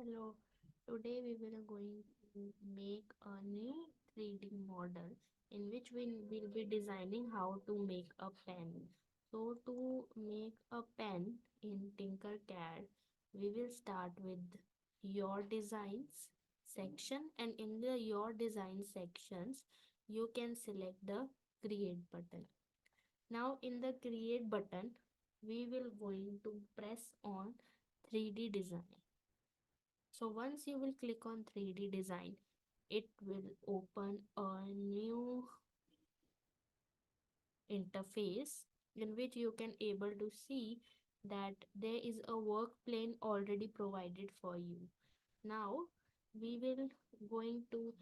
Hello, today we will going to make a new 3D model in which we will be designing how to make a pen. So to make a pen in tinkercad, we will start with your designs section, and in the your design sections you can select the create button. Now in the create button we will going to press on 3D design. So once you will click on 3D design, it will open a new interface in which you can able to see that there is a work plane already provided for you. Now we will going to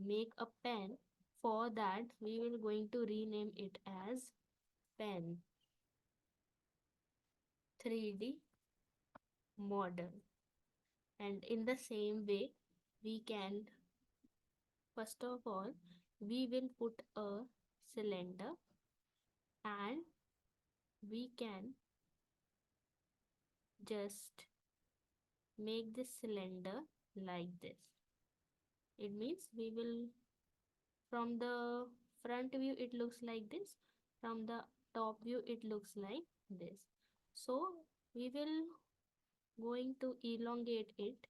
make a pen. For that we will going to rename it as pen 3D model, and in the same way we can, first of all, we will put a cylinder and we can just make this cylinder like this. It means we will, from the front view it looks like this, from the top view it looks like this. So we will going to elongate it,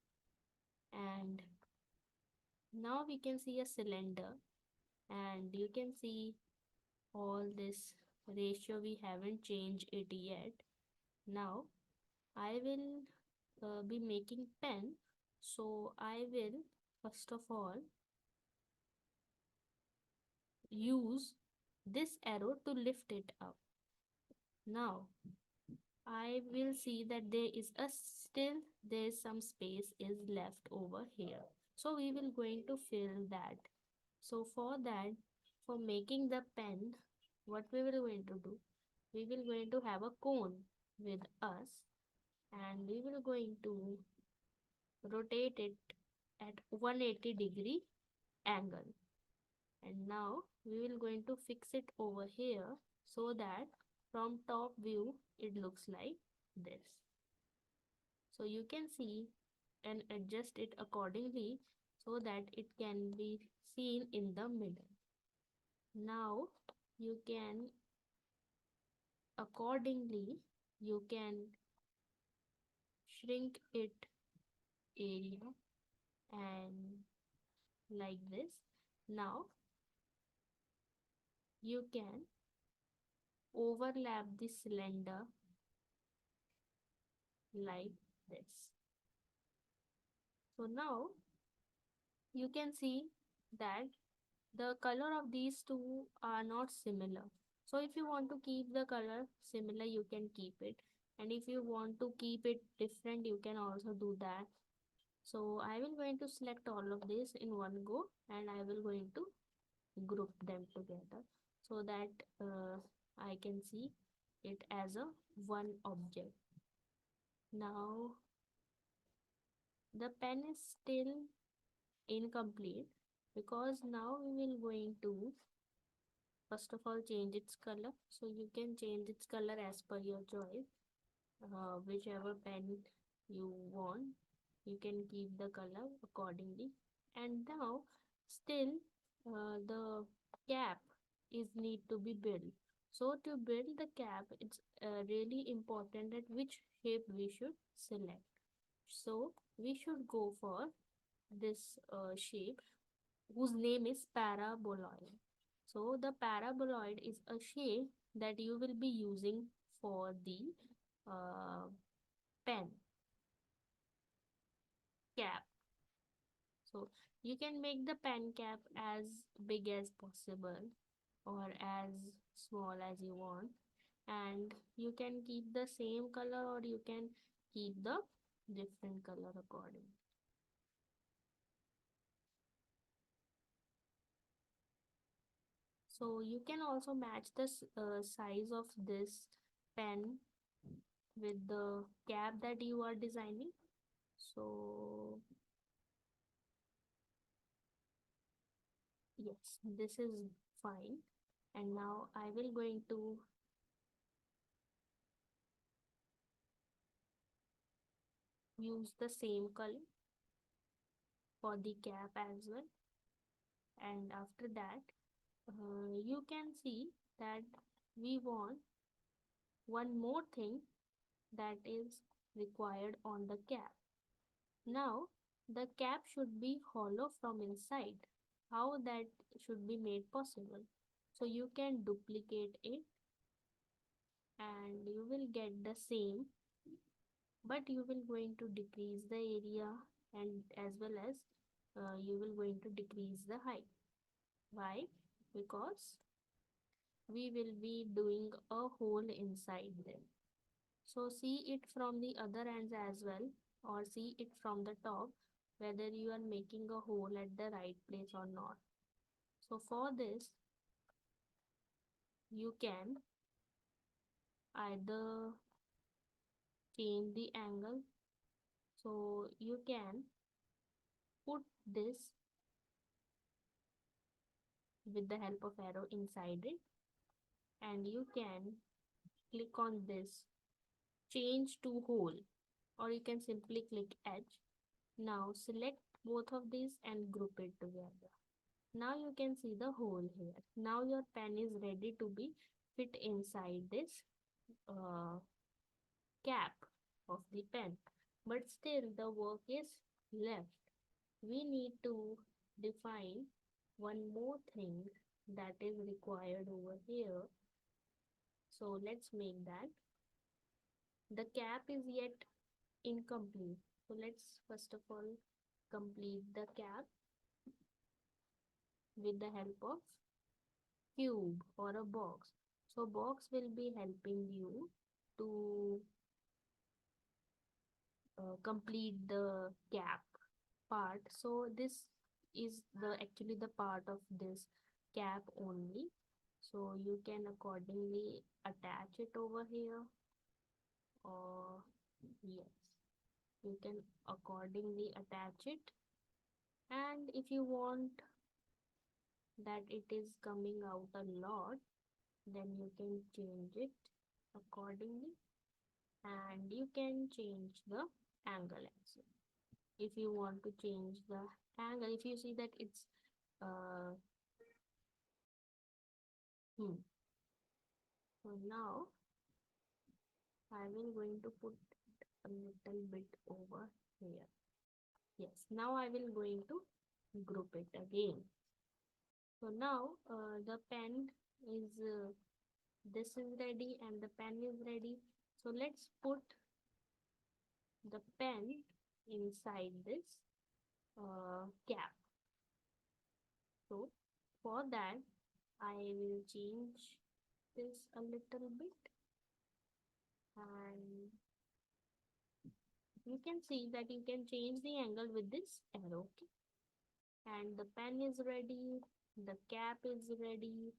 and now we can see a cylinder, and you can see all this ratio we haven't changed it yet. Now I will be making pen, so I will first of all use this arrow to lift it up. Now I will see that there is a still there is some space is left over here, so we will going to fill that. So for that, for making the pen, what we will going to do, we will going to have a cone with us, and we will going to rotate it at 180-degree angle. And now we will going to fix it over here so that from top view it looks like this. So you can see and adjust it accordingly so that it can be seen in the middle. Now you can accordingly, you can shrink it area and like this. Now you can overlap the cylinder like this. So now you can see that the color of these two are not similar. So if you want to keep the color similar, you can keep it, and if you want to keep it different, you can also do that. So I will going to select all of this in one go, and I will going to group them together so that I can see it as a one object. Now the pen is still incomplete because now we will going to first of all change its color. So you can change its color as per your choice, whichever pen you want, you can keep the color accordingly. And now still the cap is need to be built. So to build the cap, it's really important that which shape we should select. So we should go for this shape whose name is paraboloid. So the paraboloid is a shape that you will be using for the uh, pen cap. So you can make the pen cap as big as possible or as small as you want, and you can keep the same color or you can keep the different color according. So you can also match the size of this pen with the cap that you are designing. So yes, this is fine. And now I will going to use the same color for the cap as well. And after that, you can see that we want one more thing that is required on the cap. Now, the cap should be hollow from inside. How that should be made possible? So you can duplicate it and you will get the same, but you will going to decrease the area and as well as you will going to decrease the height. Why? Because we will be doing a hole inside them. So see it from the other ends as well, or see it from the top whether you are making a hole at the right place or not. So for this you can either change the angle. So you can put this with the help of arrow inside it, and you can click on this change to hole, or you can simply click edge. Now select both of these and group it together. Now you can see the hole here. Now your pen is ready to be fit inside this cap of the pen, but still the work is left. We need to define one more thing that is required over here. So let's make that. The cap is yet incomplete. So let's first of all complete the cap with the help of cube or a box. So box will be helping you to complete the cap part. So this is the actually the part of this cap only. So you can accordingly attach it over here, or yes, you can accordingly attach it. And if you want that it is coming out a lot, then you can change it accordingly, and you can change the angle as well. If you want to change the angle, if you see that it's uh so now I will going to put a little bit over here. Yes, now I will going to group it again. So now the pen is this is ready and the pen is ready. So let's put the pen inside this cap. So for that I will change this a little bit, and you can see that you can change the angle with this arrow. Okay? And the pen is ready, the cap is ready,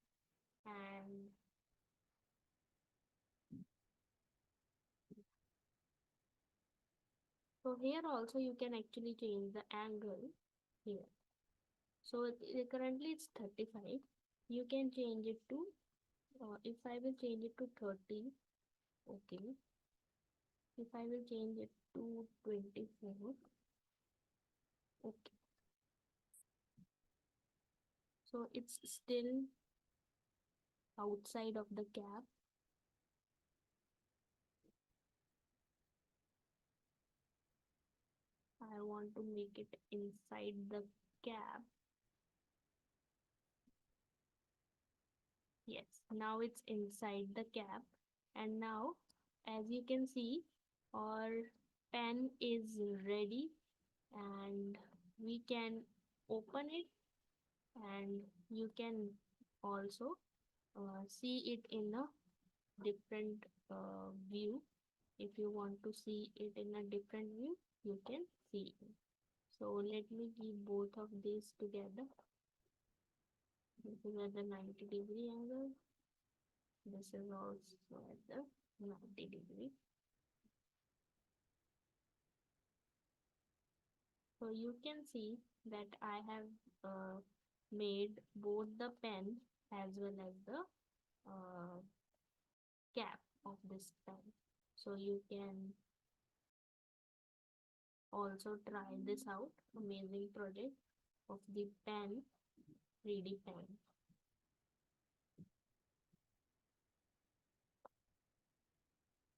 and so here also you can actually change the angle here. So currently it's 35. You can change it to if I will change it to 30. Okay, if I will change it to 24. Okay, so it's still outside of the cap. I want to make it inside the cap. Yes, now it's inside the cap, and now as you can see our pen is ready, and we can open it, and you can also see it in a different view. If you want to see it in a different view, you can see it. So let me keep both of these together. This is at the 90-degree angle. This is also at the 90-degree. So you can see that I have made both the pen as well as the cap of this pen. So you can also try this out amazing project of the pen 3D pen.